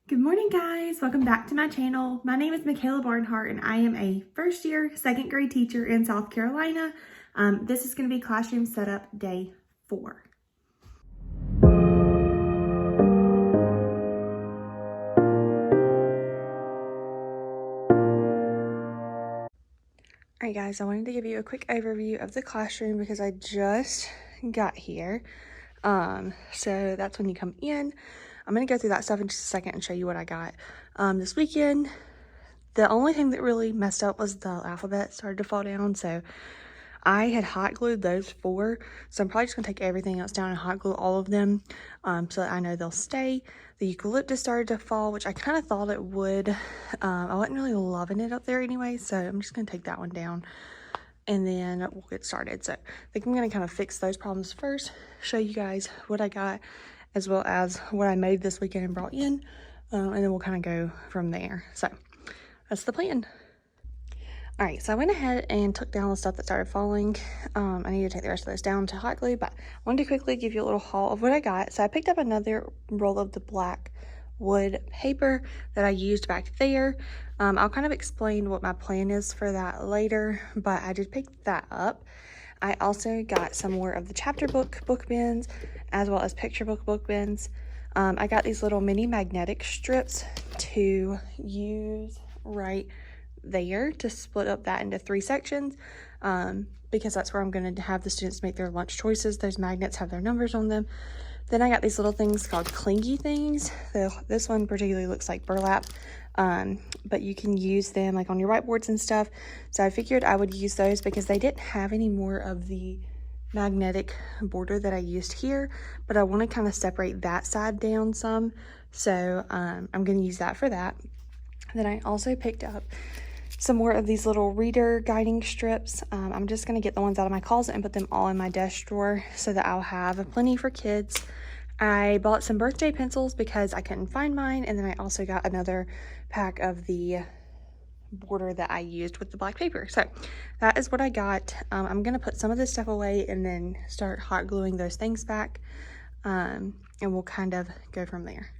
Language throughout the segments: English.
Good morning, guys. Welcome back to my channel. My name is Michaela Barnhart, and I am a first-year second grade teacher in South Carolina. This is going to be classroom setup day 4. Alright guys, I wanted to give you a quick overview of the classroom because I just got here. So that's when you come in. I'm going to go through that stuff in just a second and show you what I got. This weekend, the only thing that really messed up was the alphabet started to fall down. So I had hot glued those 4. So I'm probably just going to take everything else down and hot glue all of them so that I know they'll stay. The eucalyptus started to fall, which I kind of thought it would. I wasn't really loving it up there anyway, so I'm just going to take that one down and then we'll get started. So I think I'm going to kind of fix those problems first, show you guys what I got, as well as what I made this weekend and brought in, and then we'll kind of go from there. So that's the plan. All right, so I went ahead and took down the stuff that started falling. I need to take the rest of those down to hot glue, but I wanted to quickly give you a little haul of what I got. So I picked up another roll of the black wood paper that I used back there. I'll kind of explain what my plan is for that later, but I just picked that up. I also got some more of the chapter book bins, as well as picture book bins. I got these little mini magnetic strips to use right there to split up that into 3 sections, because that's where I'm going to have the students make their lunch choices. Those magnets have their numbers on them. Then I got these little things called clingy things. This one particularly looks like burlap, but you can use them like on your whiteboards and stuff. So I figured I would use those because they didn't have any more of the magnetic border that I used here, but I want to kind of separate that side down some. So I'm going to use that for that. Then I also picked up some more of these little reader guiding strips. I'm just going to get the ones out of my closet and put them all in my desk drawer so that I'll have plenty for kids. I bought some birthday pencils because I couldn't find mine, and then I also got another pack of the border that I used with the black paper. So that is what I got. I'm going to put some of this stuff away and then start hot gluing those things back, and we'll kind of go from there.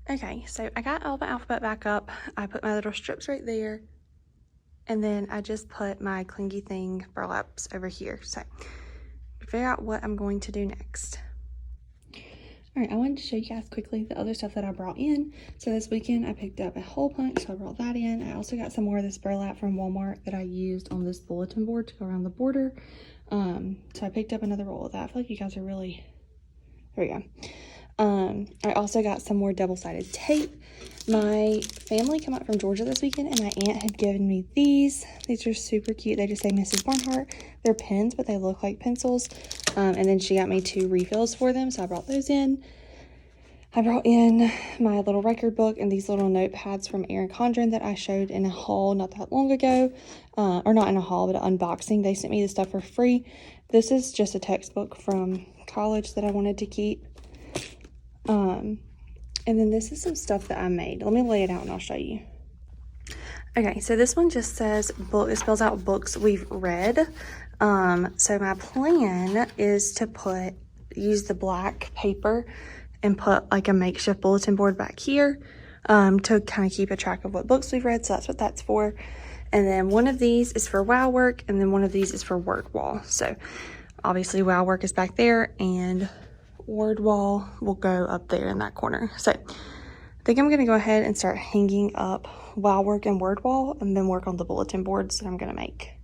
Okay, so I got all my alphabet back up. I put my little strips right there, and then I just put my clingy thing burlaps over here. So figure out what I'm going to do next. All right, I wanted to show you guys quickly the other stuff that I brought in. So this weekend I picked up a hole punch, so I brought that in. I also got some more of this burlap from Walmart that I used on this bulletin board to go around the border. So I picked up another roll of that. I feel like you guys are really, there we go. I also got some more double-sided tape. My family came up from Georgia this weekend, and my aunt had given me these. These are super cute. They just say Mrs. Barnhart. They're pens, but they look like pencils. And then she got me 2 refills for them, so I brought those in. I brought in my little record book and these little notepads from Erin Condren that I showed in a haul not that long ago. Or not in a haul, but an unboxing. They sent me this stuff for free. This is just a textbook from college that I wanted to keep. And then this is some stuff that I made. Let me lay it out and I'll show you. Okay, so this one just says, it spells out books we've read. So my plan is to use the black paper and put like a makeshift bulletin board back here to kind of keep a track of what books we've read. So that's what that's for. And then one of these is for WOW work, and then one of these is for word wall. So obviously WOW work is back there, and word wall will go up there in that corner. So I think I'm going to go ahead and start hanging up WOW work and word wall, and then work on the bulletin boards that I'm going to make.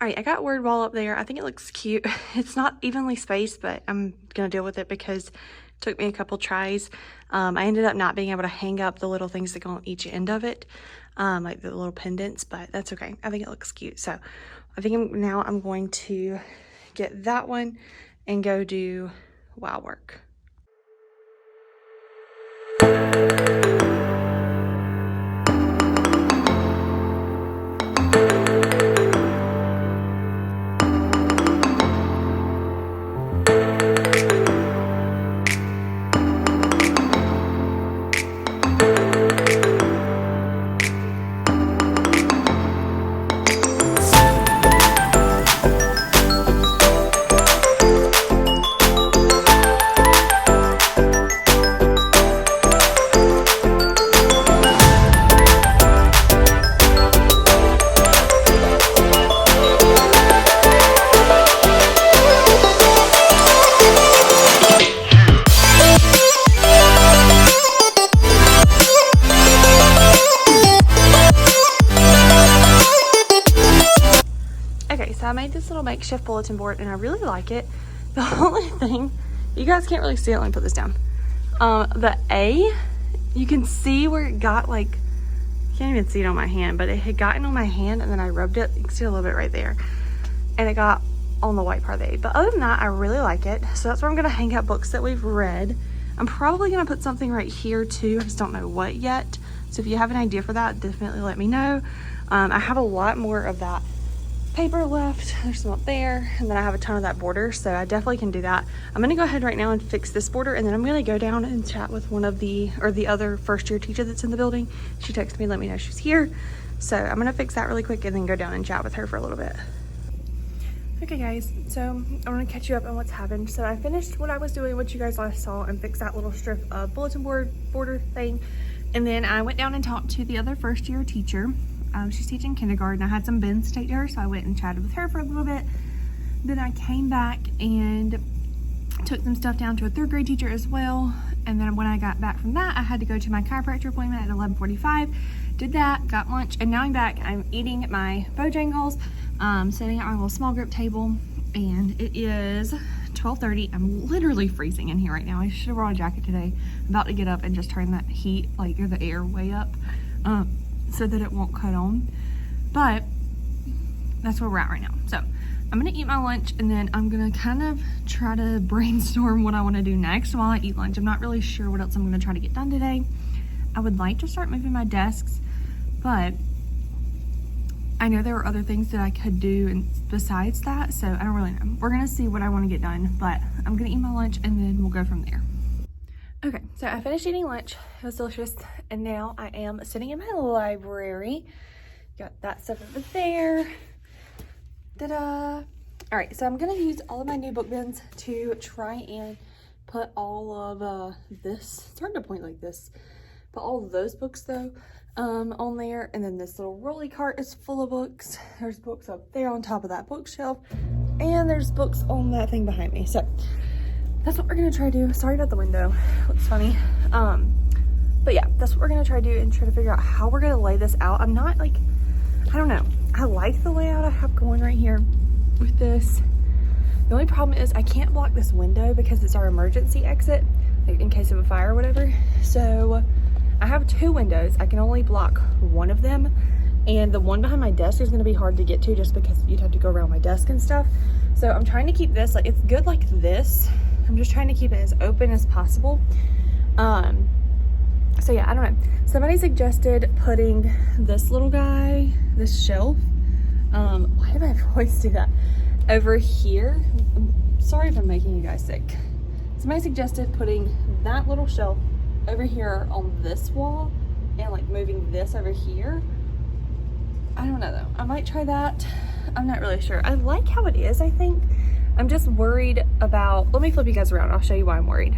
I got word wall up there. I think it looks cute. It's not evenly spaced, but I'm gonna deal with it because it took me a couple tries. I ended up not being able to hang up the little things that go on each end of it, like the little pendants, but that's okay. I think it looks cute. So I think now I'm going to get that one and go do WOW work. I made this little makeshift bulletin board and I really like it. The only thing, you guys can't really see it, let me put this down. The A, you can see where it got like, can't even see it on my hand, but it had gotten on my hand and then I rubbed it. You can see a little bit right there. And it got on the white part of the A. But other than that, I really like it. So that's where I'm gonna hang up books that we've read. I'm probably gonna put something right here too. I just don't know what yet. So if you have an idea for that, definitely let me know. I have a lot more of that paper left. There's some up there, and then I have a ton of that border, so I definitely can do that. I'm gonna go ahead right now and fix this border, and then I'm gonna go down and chat with one of the other first year teacher that's in the building. She texted me, let me know she's here. So I'm gonna fix that really quick and then go down and chat with her for a little bit. Okay guys, so I'm gonna catch you up on what's happened. So I finished what I was doing, what you guys last saw, and fixed that little strip of bulletin board border thing. And then I went down and talked to the other first year teacher. She's teaching kindergarten. I had some bins to take to her, so I went and chatted with her for a little bit. Then I came back and took some stuff down to a third grade teacher as well. And then when I got back from that, I had to go to my chiropractor appointment at 11:45. Did that, got lunch, and now I'm back. I'm eating my Bojangles, sitting at my little small group table, and it is 12:30. I'm literally freezing in here right now. I should have brought a jacket today. I'm about to get up and just turn that heat, like, or the air way up. so that it won't cut on. But that's where we're at right now. So I'm gonna eat my lunch, and then I'm gonna kind of try to brainstorm what I want to do next while I eat lunch. I'm not really sure what else I'm gonna try to get done today. I would like to start moving my desks, but I know there are other things that I could do besides that, so I don't really know. We're gonna see what I want to get done, but I'm gonna eat my lunch and then we'll go from there. Okay, so I finished eating lunch. It was delicious, and now I am sitting in my library. Got that stuff over there. Ta-da! All right, so I'm gonna use all of my new book bins to try and put all of this. It's hard to point like this. Put all of those books though on there, and then this little rolly cart is full of books. There's books up there on top of that bookshelf, and there's books on that thing behind me. So that's what we're gonna try to do. Sorry about the window, looks funny. But yeah, that's what we're gonna try to do and try to figure out how we're gonna lay this out. I'm not like, I don't know. I like the layout I have going right here with this. The only problem is I can't block this window because it's our emergency exit, like in case of a fire or whatever. So I have two windows. I can only block one of them, and the one behind my desk is going to be hard to get to just because you'd have to go around my desk and stuff. So I'm trying to keep this, like, it's good like this. I'm just trying to keep it as open as possible. So yeah, I don't know. Somebody suggested putting this little guy, this shelf, why did my voice do that? Over here. I'm sorry if I'm making you guys sick. Somebody suggested putting that little shelf over here on this wall and like moving this over here. I don't know though. I might try that. I'm not really sure. I like how it is, I think. I'm just worried about, let me flip you guys around. I'll show you why I'm worried.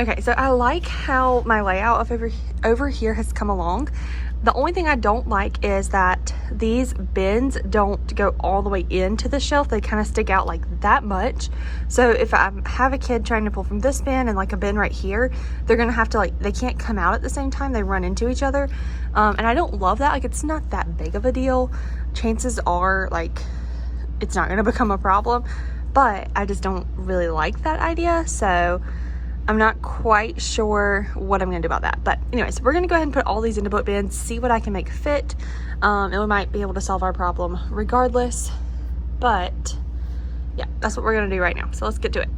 Okay, so I like how my layout of over here has come along. The only thing I don't like is that these bins don't go all the way into the shelf. They kind of stick out like that much. So if I have a kid trying to pull from this bin and like a bin right here, they're gonna have to like, they can't come out at the same time. They run into each other. And I don't love that. Like, it's not that big of a deal. Chances are like, it's not gonna become a problem, but I just don't really like that idea. So I'm not quite sure what I'm gonna do about that. But anyways, we're gonna go ahead and put all these into book bins, see what I can make fit. And we might be able to solve our problem regardless. But yeah, that's what we're gonna do right now. So let's get to it.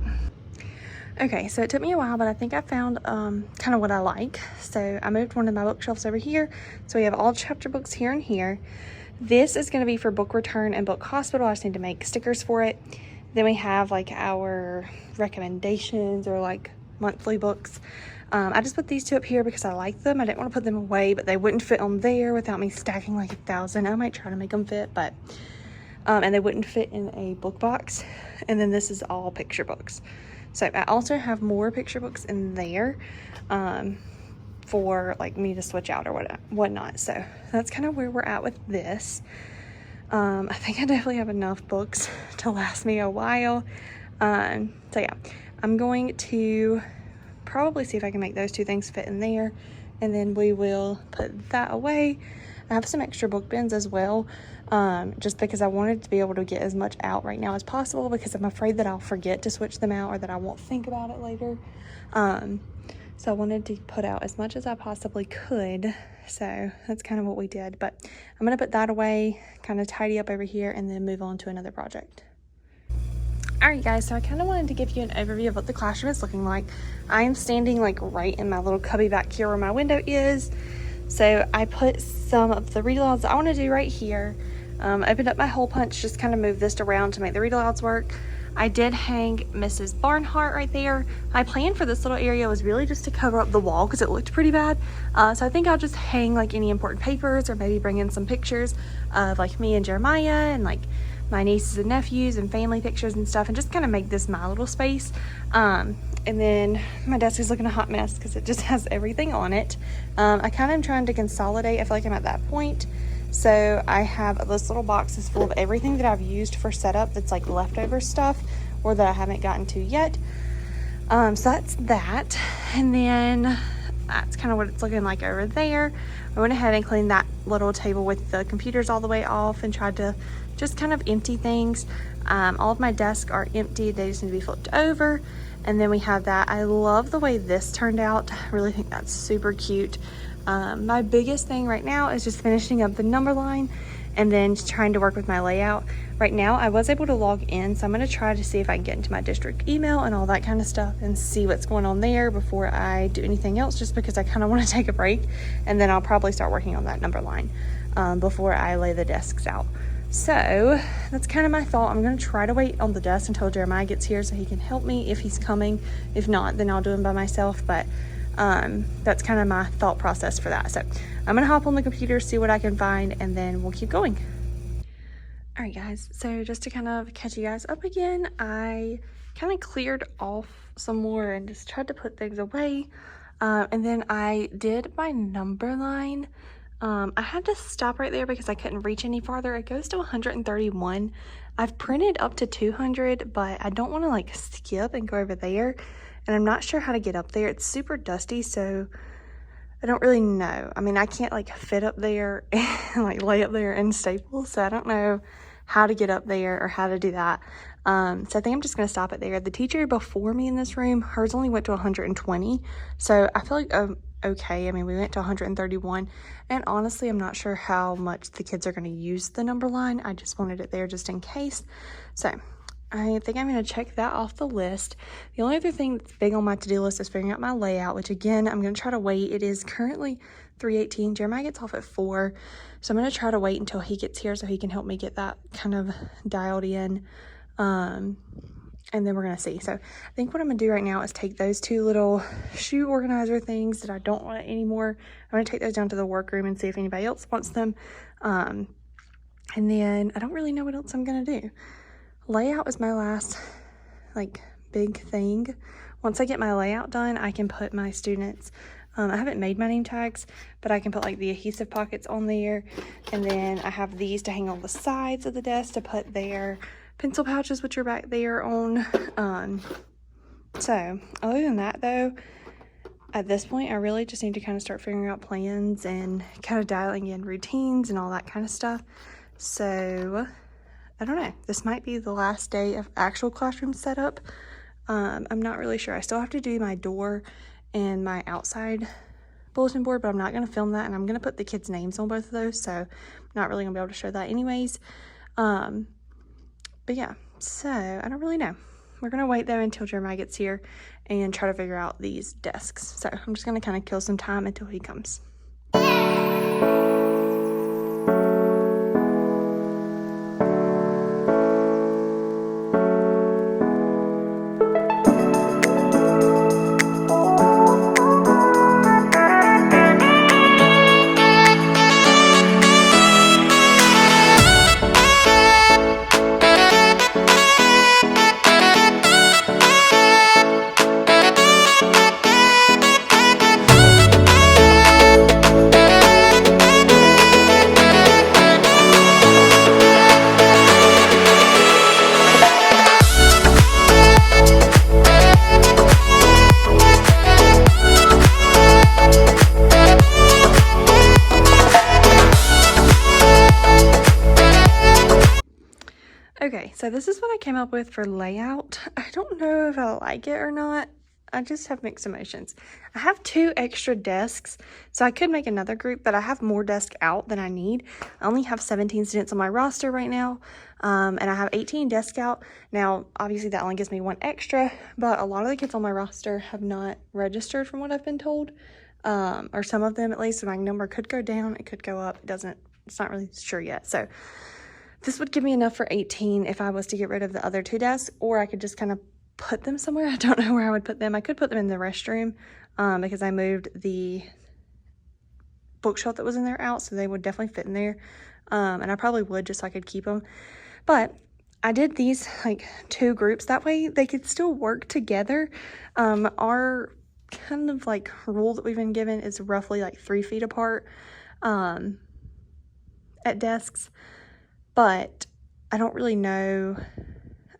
Okay, so it took me a while, but I think I found kind of what I like. So I moved one of my bookshelves over here. So we have all chapter books here and here. This is gonna be for book return and book hospital. I just need to make stickers for it. Then we have like our recommendations or like monthly books. I just put these two up here because I like them. I didn't want to put them away, but they wouldn't fit on there without me stacking like 1,000. I might try to make them fit, but and they wouldn't fit in a book box. And then this is all picture books. So I also have more picture books in there for like me to switch out or whatnot. So that's kind of where we're at with this. I think I definitely have enough books to last me a while. So yeah, I'm going to probably see if I can make those two things fit in there, and then we will put that away. I have some extra book bins as well, just because I wanted to be able to get as much out right now as possible, because I'm afraid that I'll forget to switch them out or that I won't think about it later. So I wanted to put out as much as I possibly could. So that's kind of what we did, but I'm going to put that away, kind of tidy up over here, and then move on to another project. Alright guys, so I kind of wanted to give you an overview of what the classroom is looking like. I am standing like right in my little cubby back here where my window is. So I put some of the read alouds I want to do right here. Opened up my hole punch, just kind of moved this around to make the read alouds work. I did hang Mrs. Barnhart right there. My plan for this little area was really just to cover up the wall because it looked pretty bad. So I think I'll just hang like any important papers, or maybe bring in some pictures of like me and Jeremiah and like my nieces and nephews and family pictures and stuff, and just kind of make this my little space. And then my desk is looking a hot mess because it just has everything on it. I kind of am trying to consolidate. I feel like I'm at that point. So I have those little boxes full of everything that I've used for setup that's like leftover stuff or that I haven't gotten to yet. So that's that. And then that's kind of what it's looking like over there. I went ahead and cleaned that little table with the computers all the way off and tried to just kind of empty things. All of my desks are empty. They just need to be flipped over. And then we have that. I love the way this turned out. I really think that's super cute. My biggest thing right now is just finishing up the number line and then trying to work with my layout. Right now I was able to log in, so I'm going to try to see if I can get into my district email and all that kind of stuff and see what's going on there before I do anything else, just because I kind of want to take a break, and then I'll probably start working on that number line before I lay the desks out. So that's kind of my thought. I'm going to try to wait on the desk until Jeremiah gets here so he can help me if he's coming. If not, then I'll do them by myself, but that's kind of my thought process for that. So I'm gonna hop on the computer, see what I can find, and then we'll keep going. All right, guys, so just to kind of catch you guys up again, I kind of cleared off some more and just tried to put things away, and then I did my number line. I had to stop right there because I couldn't reach any farther. It goes to 131. I've printed up to 200, but I don't want to like skip and go over there, and I'm not sure how to get up there. It's super dusty, so I don't really know. I mean, I can't like fit up there and like lay up there and staple, so I don't know how to get up there or how to do that. So I think I'm just gonna stop it there. The teacher before me in this room, hers only went to 120, so I feel like okay. I mean, we went to 131, and honestly, I'm not sure how much the kids are gonna use the number line. I just wanted it there just in case. So I think I'm going to check that off the list. The only other thing that's big on my to-do list is figuring out my layout, which again, I'm going to try to wait. It is currently 3:18. Jeremiah gets off at 4, so I'm going to try to wait until he gets here so he can help me get that kind of dialed in. And then we're going to see. So I think what I'm going to do right now is take those two little shoe organizer things that I don't want anymore. I'm going to take those down to the workroom and see if anybody else wants them. And then I don't really know what else I'm going to do. Layout is my last like big thing. Once I get my layout done, I can put my students, I haven't made my name tags, but I can put like the adhesive pockets on there, and then I have these to hang on the sides of the desk to put their pencil pouches, which are back there on. So other than that though, at this point I really just need to kind of start figuring out plans and kind of dialing in routines and all that kind of stuff. So I don't know, this might be the last day of actual classroom setup. I'm not really sure. I still have to do my door and my outside bulletin board, but I'm not going to film that, and I'm going to put the kids' names on both of those, so I'm not really going to be able to show that anyways. But yeah, so I don't really know. We're going to wait though until Jeremiah gets here and try to figure out these desks. So I'm just going to kind of kill some time until he comes. Okay, so this is what I came up with for layout. I don't know if I like it or not. I just have mixed emotions. I have 2 extra desks, so I could make another group, but I have more desks out than I need. I only have 17 students on my roster right now, and I have 18 desks out. Now, obviously that only gives me 1 extra, but a lot of the kids on my roster have not registered from what I've been told, or some of them at least. So my number could go down, it could go up. It's not really sure yet. So this would give me enough for 18 if I was to get rid of the other 2 desks, or I could just kind of put them somewhere. I don't know where I would put them. I could put them in the restroom because I moved the bookshelf that was in there out, so they would definitely fit in there. And I probably would just so I could keep them. But I did these like 2 groups. That way they could still work together. Our kind of like rule that we've been given is roughly like 3 feet apart at desks. But I don't really know.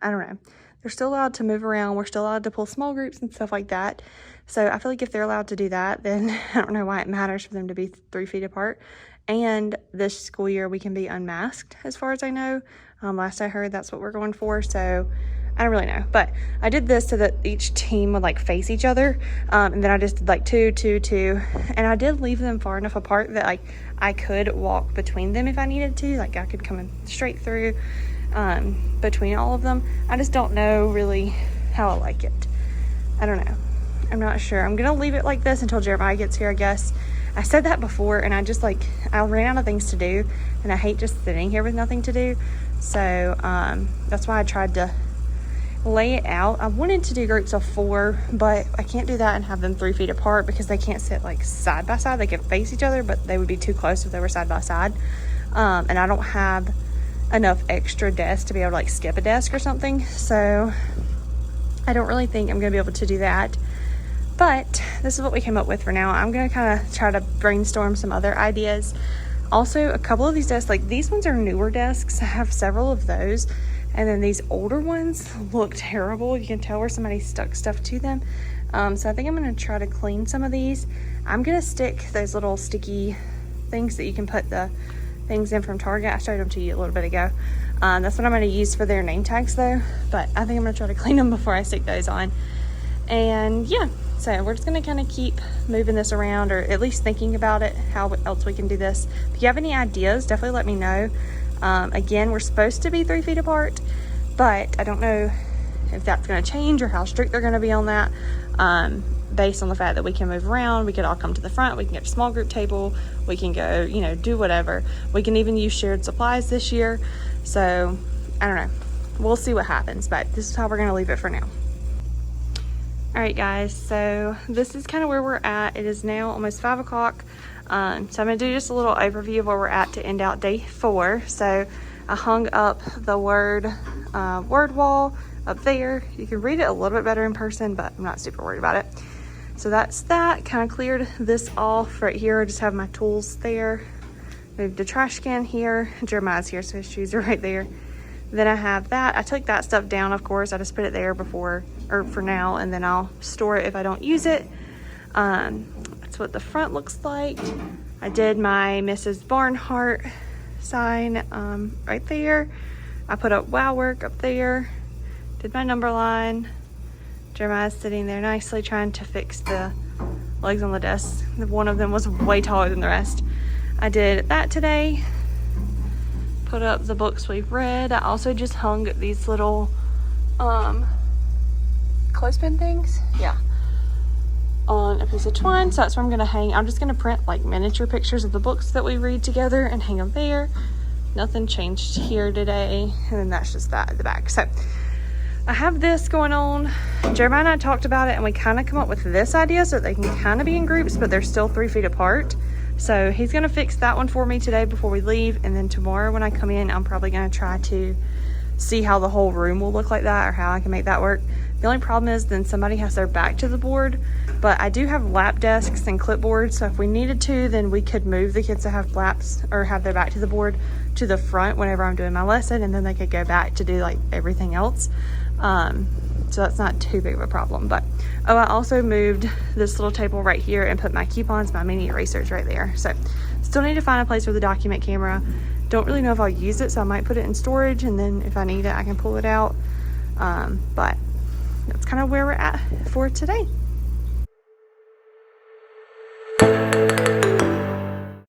I don't know. They're still allowed to move around. We're still allowed to pull small groups and stuff like that. So I feel like if they're allowed to do that, then I don't know why it matters for them to be 3 feet apart. And this school year we can be unmasked as far as I know. Last I heard, that's what we're going for. So I don't really know, but I did this so that each team would like face each other, and then I just did like 2, 2, 2, and I did leave them far enough apart that like I could walk between them if I needed to, like I could come in straight through between all of them. I just don't know really how I like it. I don't know. I'm not sure. I'm gonna leave it like this until Jeremiah gets here, I guess. I said that before, and I just like, I ran out of things to do, and I hate just sitting here with nothing to do. So that's why I tried to lay it out. I wanted to do groups of 4, but I can't do that and have them 3 feet apart because they can't sit like side by side. They could face each other, but they would be too close if they were side by side. And I don't have enough extra desks to be able to like skip a desk or something. So I don't really think I'm gonna be able to do that. But this is what we came up with for now. I'm gonna kind of try to brainstorm some other ideas. Also, a couple of these desks, like these ones are newer desks. I have several of those. And then these older ones look terrible. You can tell where somebody stuck stuff to them. So I think I'm gonna try to clean some of these. I'm gonna stick those little sticky things that you can put the things in from Target. I showed them to you a little bit ago. That's what I'm gonna use for their name tags though. But I think I'm gonna try to clean them before I stick those on. And yeah, so we're just gonna kind of keep moving this around, or at least thinking about it, how else we can do this. If you have any ideas, definitely let me know. Again, we're supposed to be 3 feet apart, but I don't know if that's gonna change or how strict they're gonna be on that. Based on the fact that we can move around, we could all come to the front, we can get a small group table, we can go, you know, do whatever. We can even use shared supplies this year. So I don't know, we'll see what happens, but this is how we're gonna leave it for now. All right guys, so this is kind of where we're at. It is now almost 5 o'clock. So I'm gonna do just a little overview of where we're at to end out day 4. So I hung up the word wall up there. You can read it a little bit better in person, but I'm not super worried about it. So that's that. Kind of cleared this off right here. I just have my tools there. Moved the trash can here. Jeremiah's here, so his shoes are right there. Then I have that. I took that stuff down, of course. I just put it there before, or for now, and then I'll store it if I don't use it. That's what the front looks like. I did my Mrs. Barnhart sign right there. I put up wow work up there. Did my number line. Jeremiah's sitting there nicely trying to fix the legs on the desk. One of them was way taller than the rest. I did that today. Put up the books we've read. I also just hung these little clothespin things. Yeah. On a piece of twine, so that's where I'm gonna hang. I'm just gonna print like miniature pictures of the books that we read together and hang them there. Nothing changed here today, and then that's just that at the back. So I have this going on. Jeremiah and I talked about it, and we kind of come up with this idea so that they can kind of be in groups, but they're still 3 feet apart. So he's gonna fix that one for me today before we leave, and then tomorrow when I come in, I'm probably gonna try to see how the whole room will look like that, or how I can make that work. The only problem is then somebody has their back to the board, but I do have lap desks and clipboards, so if we needed to, then we could move the kids that have laps or have their back to the board to the front whenever I'm doing my lesson, and then they could go back to do like everything else. So that's not too big of a problem. But oh, I also moved this little table right here and put my coupons, my mini erasers right there. So still need to find a place for the document camera. Don't really know if I'll use it, so I might put it in storage, and then if I need it, I can pull it out. But that's kind of where we're at for today.